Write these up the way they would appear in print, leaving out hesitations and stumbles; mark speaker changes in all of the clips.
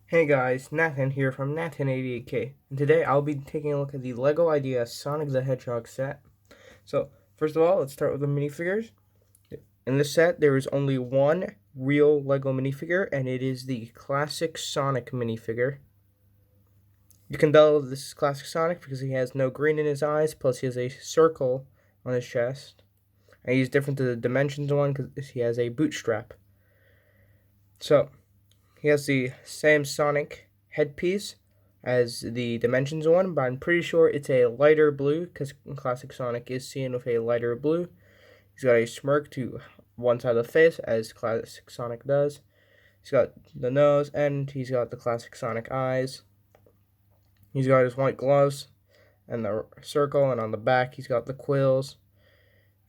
Speaker 1: Hey guys, Nathan here from Nathan88K, and today I'll be taking a look at the LEGO Idea Sonic the Hedgehog set. So, first of all, let's start with the minifigures. In this set, there is only one real LEGO minifigure, and it is the classic Sonic minifigure. You can tell this is classic Sonic because he has no green in his eyes, plus he has a circle on his chest. And he's different to the Dimensions one because he has a bootstrap. So, he has the same Sonic headpiece as the Dimensions one, but I'm pretty sure it's a lighter blue because Classic Sonic is seen with a lighter blue. He's got a smirk to one side of the face, as Classic Sonic does. He's got the nose, and he's got the Classic Sonic eyes. He's got his white gloves and the circle, and on the back he's got the quills.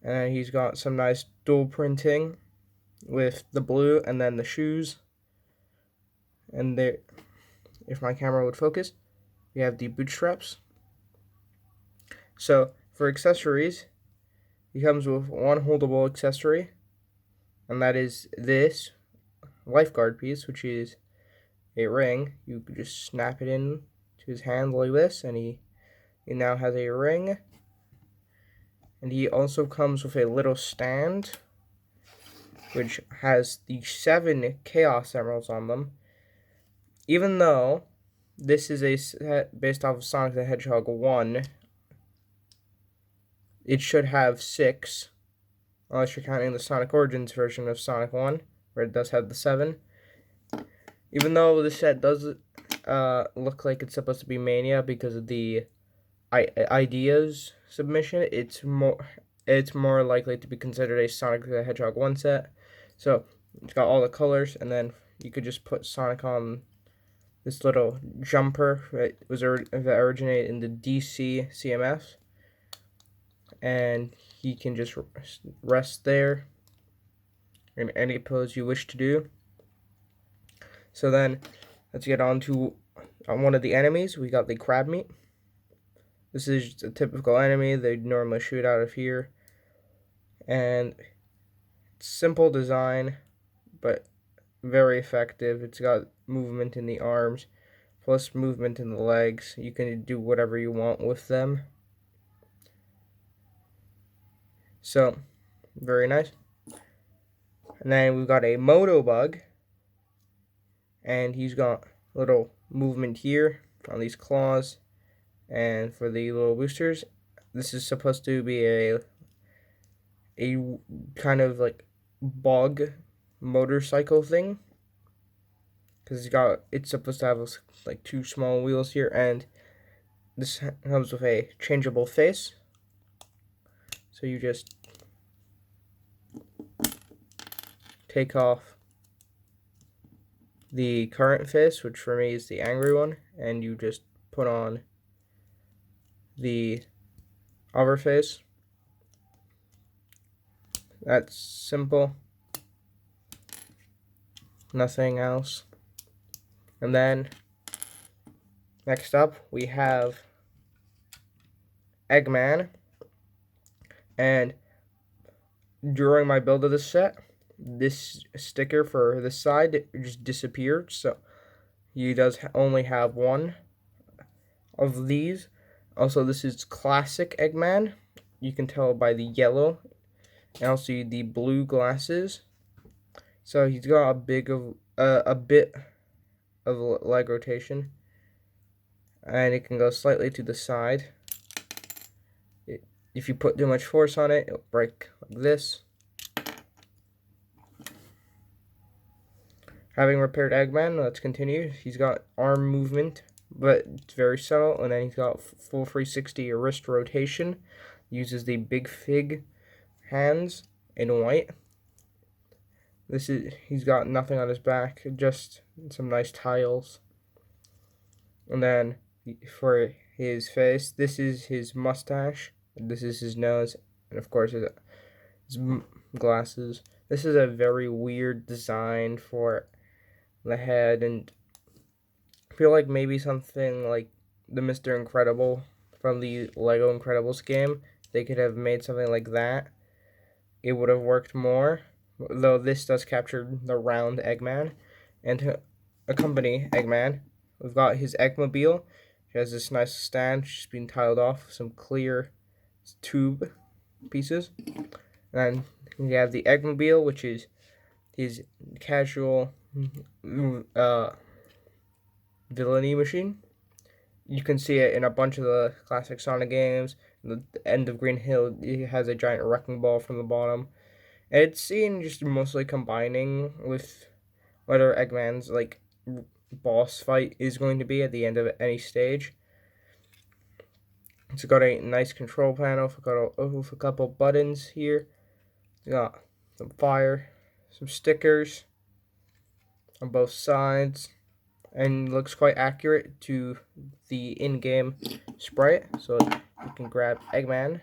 Speaker 1: And he's got some nice dual printing with the blue and then the shoes. And there, if my camera would focus, we have the bootstraps. So for accessories, he comes with one holdable accessory, and that is this lifeguard piece, which is a ring. You could just snap it in to his hand like this, and he now has a ring. And he also comes with a little stand, which has the 7 Chaos Emeralds on them. Even though this is a set based off of Sonic the Hedgehog 1, it should have 6, unless you're counting the Sonic Origins version of Sonic 1, where it does have the 7. Even though this set does look like it's supposed to be Mania because of the Ideas submission, it's more likely to be considered a Sonic the Hedgehog 1 set. So it's got all the colors, and then you could just put Sonic on this little jumper that originated in the DC CMF, and he can just rest there in any pose you wish to do. So then, let's get on to one of the enemies. We got the crab meat. This is a typical enemy. They normally shoot out of here, and it's simple design, but very effective. It's got movement in the arms, plus movement in the legs. You can do whatever you want with them. So, very nice. And then we've got a Moto Bug, and he's got little movement here on these claws, and for the little boosters, this is supposed to be a kind of like bog motorcycle thing, because it's supposed to have like 2 small wheels here, and this comes with a changeable face. So you just take off the current face, which for me is the angry one, and you just put on the other face. That's simple. Nothing else. And then next up we have Eggman, and during my build of this set, this sticker for this side just disappeared, so he does only have one of these. Also, this is classic Eggman. You can tell by the yellow and also the blue glasses. So he's got a bit of leg rotation, and it can go slightly to the side. If you put too much force on it, it'll break like this. Having repaired Eggman, let's continue. He's got arm movement, but it's very subtle, and then he's got full 360 wrist rotation. Uses the Big Fig hands in white. He's got nothing on his back, just some nice tiles. And then for his face, this is his mustache, this is his nose, and of course his glasses. This is a very weird design for the head, and I feel like maybe something like the Mr. Incredible from the Lego Incredibles game, they could have made something like that. It would have worked more, though this does capture the round Eggman. And accompany Eggman. We've got his Eggmobile. It has this nice stand, just being tiled off with some clear tube pieces. And then we have the Eggmobile, which is his casual villainy machine. You can see it in a bunch of the classic Sonic games. The end of Green Hill, it has a giant wrecking ball from the bottom. And it's seen just mostly combining with whether Eggman's like boss fight is going to be at the end of any stage. It's got a nice control panel with a couple buttons here. It's got some fire, some stickers on both sides, and looks quite accurate to the in-game sprite. So you can grab Eggman,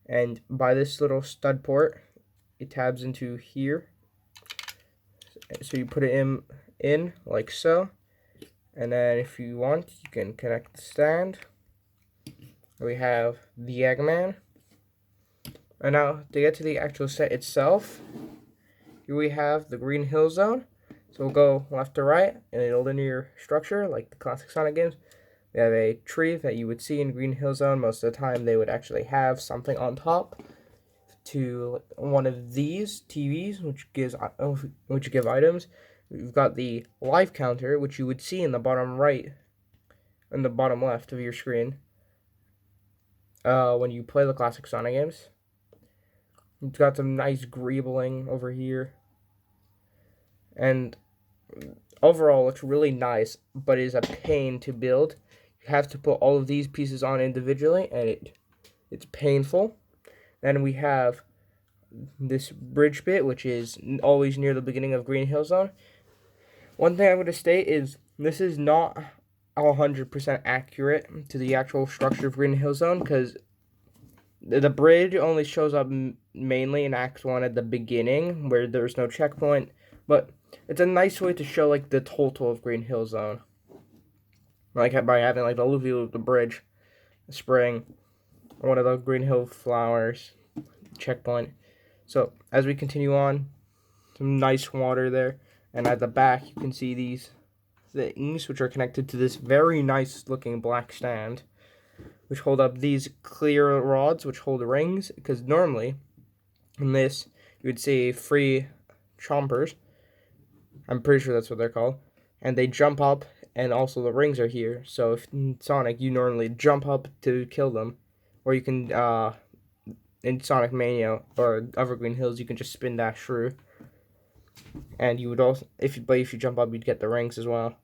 Speaker 1: and by this little stud port, it tabs into here. So you put it in like so, and then if you want, you can connect the stand. We have the Eggman. And now to get to the actual set itself, here we have the Green Hill Zone. So we'll go left to right in a linear structure like the classic Sonic games. We have a tree that you would see in Green Hill Zone. Most of the time they would actually have something on top to one of these TVs, which give items. We've got the live counter, which you would see in the bottom right and the bottom left of your screen when you play the classic Sonic games. It's got some nice greebling over here, and overall looks really nice, but is a pain to build. You have to put all of these pieces on individually, and it's painful. Then we have this bridge bit, which is always near the beginning of Green Hill Zone. One thing I'm going to state is this is not 100% accurate to the actual structure of Green Hill Zone, because the bridge only shows up mainly in Act 1 at the beginning, where there's no checkpoint, but it's a nice way to show like the total of Green Hill Zone, like by having like the loop-de-loop, the bridge, the spring, one of the Green Hill flowers, checkpoint. So as we continue on, some nice water there, and at the back you can see these things which are connected to this very nice looking black stand, which hold up these clear rods which hold rings, because normally in this you would see free chompers. I'm pretty sure that's what they're called, and they jump up, and also the rings are here. So if in Sonic you normally jump up to kill them, or you can in Sonic Mania or Evergreen Hills you can just spin dash through, and you would also if you jump up you'd get the rings as well.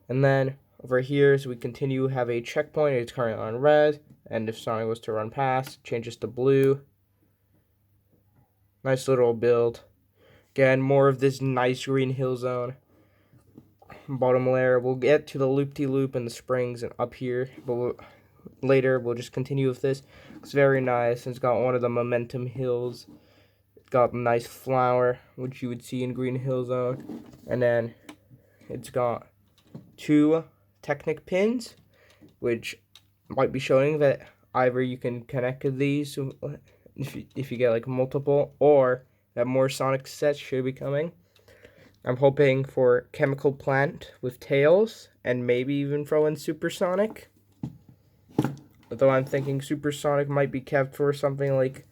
Speaker 1: And then over here, as we continue, have a checkpoint. It's currently on red, and if Sonic was to run past, it changes to blue. Nice little build. Again, more of this nice Green Hill Zone. Bottom layer. We'll get to the loop-de-loop and the springs and up here, but later we'll just continue with this. It's very nice. It's got one of the momentum hills. It's got a nice flower, which you would see in Green Hill Zone, and then it's got two Technic pins, which might be showing that either you can connect these if you get like multiple, or that more Sonic sets should be coming. I'm hoping for Chemical Plant with tails, and maybe even throw in Supersonic. Although I'm thinking Supersonic might be kept for something like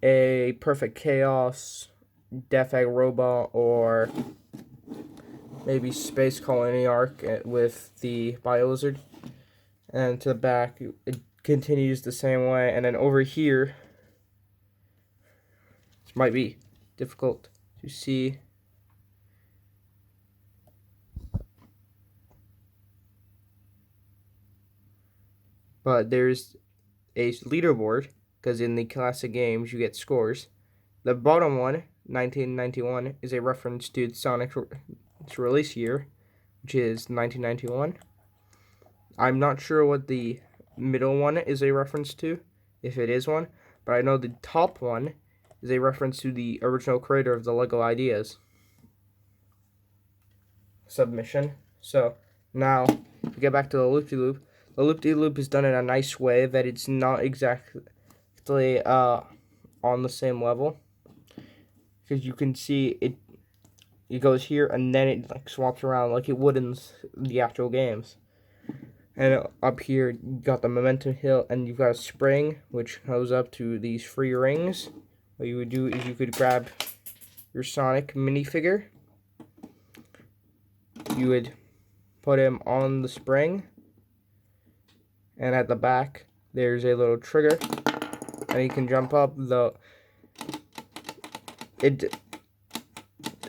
Speaker 1: a Perfect Chaos, Death Egg Robot, or maybe Space Colony Arc with the Biolizard. And to the back, it continues the same way. And then over here, this might be difficult to see. But there's a leaderboard, because in the classic games you get scores. The bottom one, 1991, is a reference to Sonic's release year, which is 1991. I'm not sure what the middle one is a reference to, if it is one, but I know the top one is a reference to the original creator of the LEGO Ideas submission. So now, to get back to the loop-de-loop, the loop-de-loop is done in a nice way that it's not exactly on the same level, because you can see it it goes here, and then it like swaps around like it would in the actual games. And up here, you got the momentum hill, and you've got a spring, which goes up to these free rings. What you would do is you could grab your Sonic minifigure. You would put him on the spring, and at the back, there's a little trigger, and he can jump up.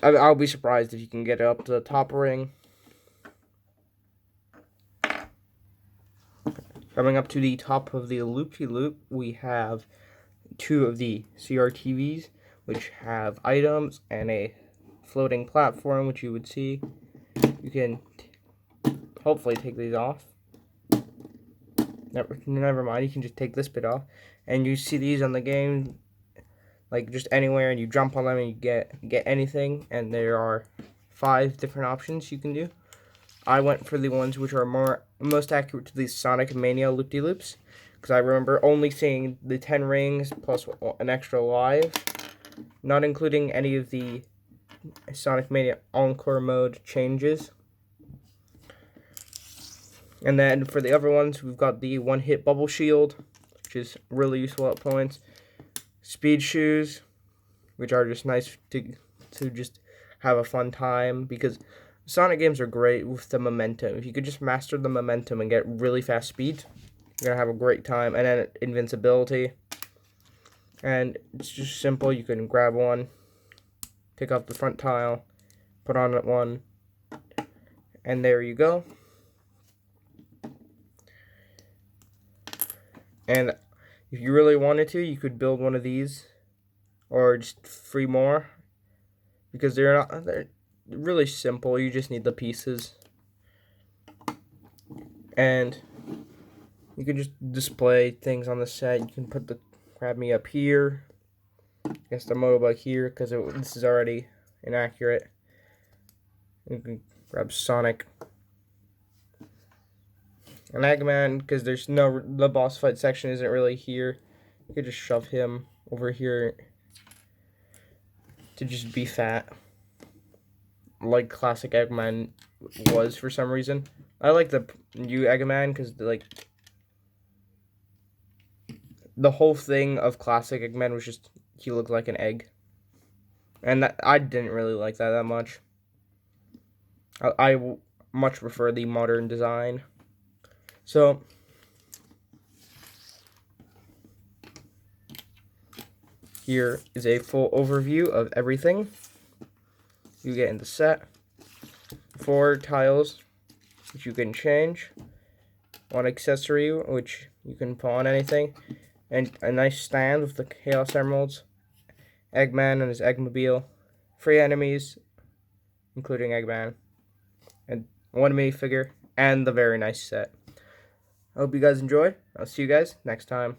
Speaker 1: I'll be surprised if you can get it up to the top ring. Coming up to the top of the loop-de-loop, we have 2 of the CRTVs, which have items and a floating platform, which you would see. You can hopefully take these off. Never mind, you can just take this bit off. And you see these on the game, like just anywhere, and you jump on them and you get anything. And there are 5 different options you can do. I went for the ones which are most accurate to these Sonic Mania loop-de-loops, because I remember only seeing the 10 rings plus an extra live, not including any of the Sonic Mania Encore mode changes. And then for the other ones, we've got the one-hit bubble shield, which is really useful at points. Speed shoes, which are just nice to just have a fun time, because Sonic games are great with the momentum. If you could just master the momentum and get really fast speed, you're going to have a great time. And then invincibility. And it's just simple. You can grab one, take off the front tile, put on one, and there you go. And if you really wanted to, you could build one of these, or just 3 more, because they're really simple. You just need the pieces, and you can just display things on the set. You can put the Grab Me up here, I guess the motorbike here, because this is already inaccurate. You can grab Sonic and Eggman, because the boss fight section isn't really here. You could just shove him over here to just be fat, like classic Eggman was for some reason. I like the new Eggman because the whole thing of classic Eggman was just he looked like an egg, and I didn't really like that much. I much prefer the modern design. So here is a full overview of everything you get in the set. 4 tiles, which you can change. 1 accessory, which you can put on anything. And a nice stand with the Chaos Emeralds. Eggman and his Eggmobile. 3 enemies, including Eggman. And 1 minifigure. And the very nice set. I hope you guys enjoyed. I'll see you guys next time.